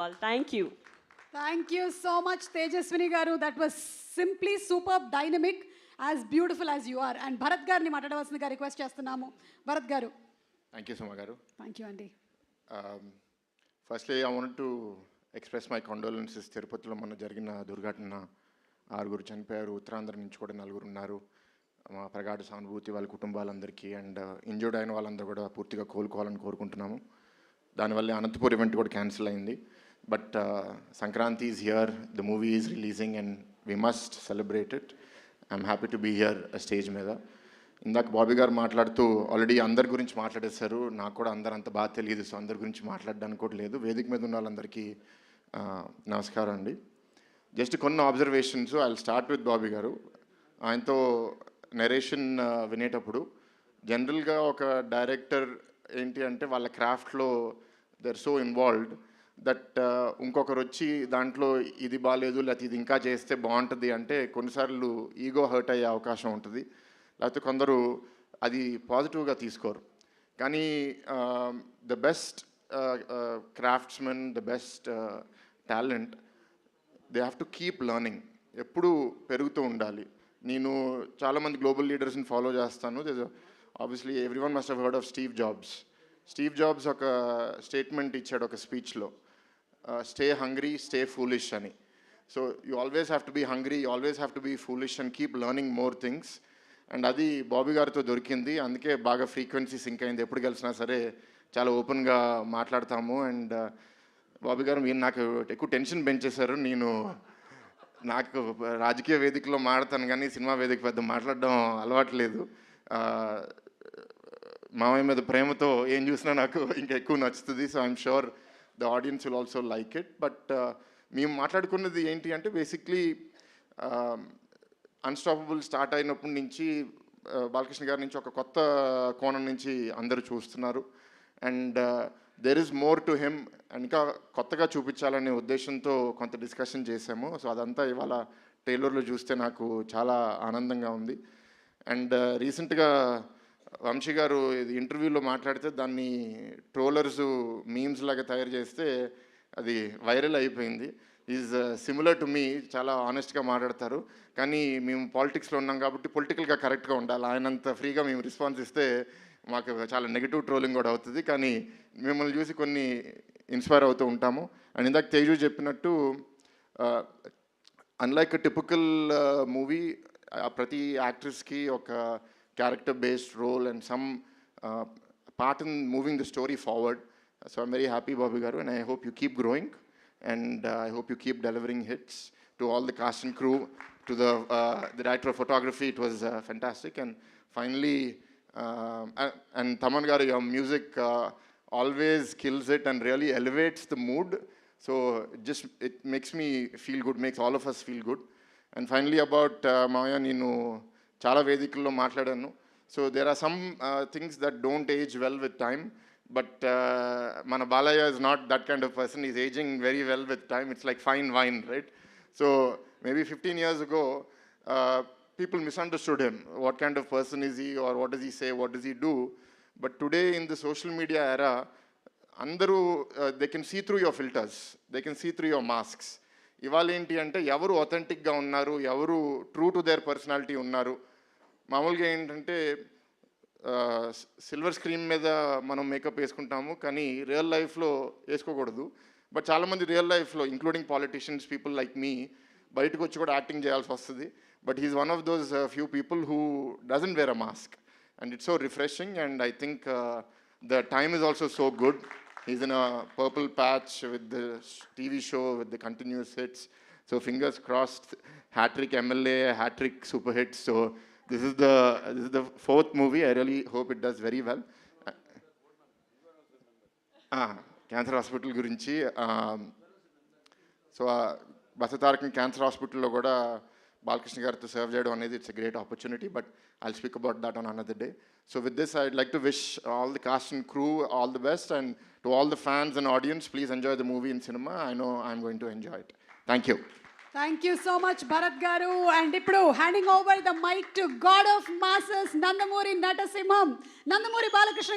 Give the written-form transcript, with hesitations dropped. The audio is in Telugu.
All. Thank you. Thank you so much, Tejaswini Garu. That was simply superb, dynamic, as beautiful as you are. And Bharat Garni మాట్లాడవలసిందిగా రిక్వెస్ట్ చేస్తున్నాము. భరత్ గారు. Thank you, Suma Garu. Thank you, Andy. Firstly, I wanted to express my condolences. తిరుపతిలో మొన్న జరిగిన దుర్ఘటన 6 చనిపోయారు, ఉత్తరాంధ్ర నుంచి కూడా 4 ఉన్నారు. మా ప్రగాఢ సానుభూతి వాళ్ళ కుటుంబాలందరికీ అండ్ ఇంజర్డ్ అయిన వాళ్ళందరూ కూడా పూర్తిగా కోలుకోవాలని కోరుకుంటున్నాము. దానివల్ల అనంతపూర్ ఈవెంట్ కూడా క్యాన్సిల్ అయింది. But Sankranti is here, the movie is releasing and we must celebrate it. I'm happy to be here stage మీద. ఇందాక బాబీ గారు మాట్లాడుతూ ఆల్రెడీ అందరి గురించి మాట్లాడేశారు. నాకు కూడా అందరు అంత బాగా తెలియదు, సో అందరి గురించి మాట్లాడడానికి కూడా లేదు. వేదిక మీద ఉన్న వాళ్ళందరికీ నమస్కారం అండి. జస్ట్ కొన్ని observations. I will start with Bobby గారు. ఆయనతో నెరేషన్ వినేటప్పుడు జనరల్గా ఒక డైరెక్టర్ ఏంటి అంటే వాళ్ళ క్రాఫ్ట్లో they are so involved that ఇంకొకరు వచ్చి దాంట్లో ఇది బాగాలేదు లేకపోతే ఇది ఇంకా చేస్తే బాగుంటుంది అంటే కొన్నిసార్లు ఈగో హర్ట్ అయ్యే అవకాశం ఉంటుంది, లేకపోతే కొందరు అది పాజిటివ్గా తీసుకోరు. కానీ the best craftsmen, the best talent, they have to keep learning. ఎప్పుడూ పెరుగుతూ ఉండాలి. నేను చాలామంది గ్లోబల్ లీడర్స్ని ఫాలో చేస్తాను. Obviously everyone must have heard of Steve Jobs. Steve Jobs ఒక స్టేట్మెంట్ ఇచ్చాడు ఒక స్పీచ్లో, స్టే హంగ్రీ, స్టే ఫూలిష్ అని. So you always have to be hungry, you always have to be foolish and keep learning more things. And అది బాబీ గారితో దొరికింది. అందుకే బాగా ఫ్రీక్వెన్సీ సింక్ అయింది. ఎప్పుడు కలిసినా సరే చాలా ఓపెన్గా మాట్లాడతాము. అండ్ బాబీ గారు మీరు నాకు ఎక్కువ టెన్షన్ పెంచేశారు. నాకు రాజకీయ వేదికలో మాట్లాడతాను కానీ సినిమా వేదిక పెద్ద మాట్లాడడం అలవాట్లేదు. మామయ్య మీద ప్రేమతో ఏం చూసినా నాకు ఇంకా ఎక్కువ నచ్చుతుంది. So I'm sure the audience will also like it. But మేము మాట్లాడుకున్నది ఏంటి అంటే బేసిక్లీ అన్స్టాపబుల్ స్టార్ట్ అయినప్పటి నుంచి బాలకృష్ణ గారి నుంచి ఒక కొత్త కోణం నుంచి అందరూ చూస్తున్నారు. And there is more to him. ఇంకా కొత్తగా చూపించాలనే ఉద్దేశంతో కొంత డిస్కషన్ చేశాము. సో అదంతా ఇవాళ ట్రైలర్లో చూస్తే నాకు చాలా ఆనందంగా ఉంది. అండ్ రీసెంట్గా వంశీ గారు ఇది ఇంటర్వ్యూలో మాట్లాడితే దాన్ని ట్రోలర్స్ మీమ్స్ లాగా తయారు చేస్తే అది వైరల్ అయిపోయింది. ఈజ్ సిమిలర్ టు మీ, చాలా ఆనెస్ట్గా మాట్లాడతారు. కానీ మేము పాలిటిక్స్లో ఉన్నాం కాబట్టి పొలిటికల్గా కరెక్ట్గా ఉండాలి. ఆయనంత ఫ్రీగా మేము రెస్పాన్స్ ఇస్తే మాకు చాలా నెగిటివ్ ట్రోలింగ్ కూడా అవుతుంది. కానీ మిమ్మల్ని చూసి కొన్ని ఇన్స్పైర్ అవుతూ ఉంటాము. అండ్ ఇందాక తేజు చెప్పినట్టు అన్లైక్ టిపికల్ మూవీ, ప్రతి యాక్ట్రెస్కి ఒక character based role and some part in moving the story forward. So I'm very happy, Bobby Garu, and I hope you keep growing, and I hope you keep delivering hits. To all the cast and crew, to the director of photography, it was fantastic. And finally, and Taman Garu, your music always kills it and really elevates the mood. So it makes me feel good, makes all of us feel good. And finally about Maya, Ninu చాలా వేదికల్లో మాట్లాడాను. So there are some things that don't age well with time, but మన Balayya is not that kind of person. Is ageing very well with time. It's like fine wine, right? So maybe 15 years ago people misunderstood him. What kind of person is he, or what does he say, what does he do? But today in the social media era, అందరూ they can see through your filters, they can see through your masks. ఇవాళ ఏంటి అంటే ఎవరు ఒథెంటిక్గా ఉన్నారు, ఎవరు ట్రూ టు దేర్ పర్సనాలిటీ ఉన్నారు. మామూలుగా ఏంటంటే సిల్వర్ స్క్రీన్ మీద మనం మేకప్ వేసుకుంటాము, కానీ రియల్ లైఫ్లో వేసుకోకూడదు. బట్ చాలామంది రియల్ లైఫ్లో including politicians, people like me, బయటకు వచ్చి కూడా యాక్టింగ్ చేయాల్సి వస్తుంది. But he's one of those few people who doesn't wear a mask, and it's so refreshing. And I think the time is also so good. He's in a purple patch with the TV show, with the continuous hits. So fingers crossed, hat-trick MLA, hat-trick super hits. So this is the 4th movie. I really hope it does very well. Cancer hospital gurinchi. So Basatarakam Cancer Hospital lo kuda Balkrishna gartho serve cheyadam anedi it's a great opportunity, but I'll speak about that on another day. So with this, I'd like to wish all the cast and crew all the best, and to all the fans and audience, please enjoy the movie in cinema. I know I'm going to enjoy it. Thank you. Thank you so much, Bharat Garu. And ippudu handing over the mic to God of Masses, Nandamuri Natasimham, Nandamuri Balakrishna.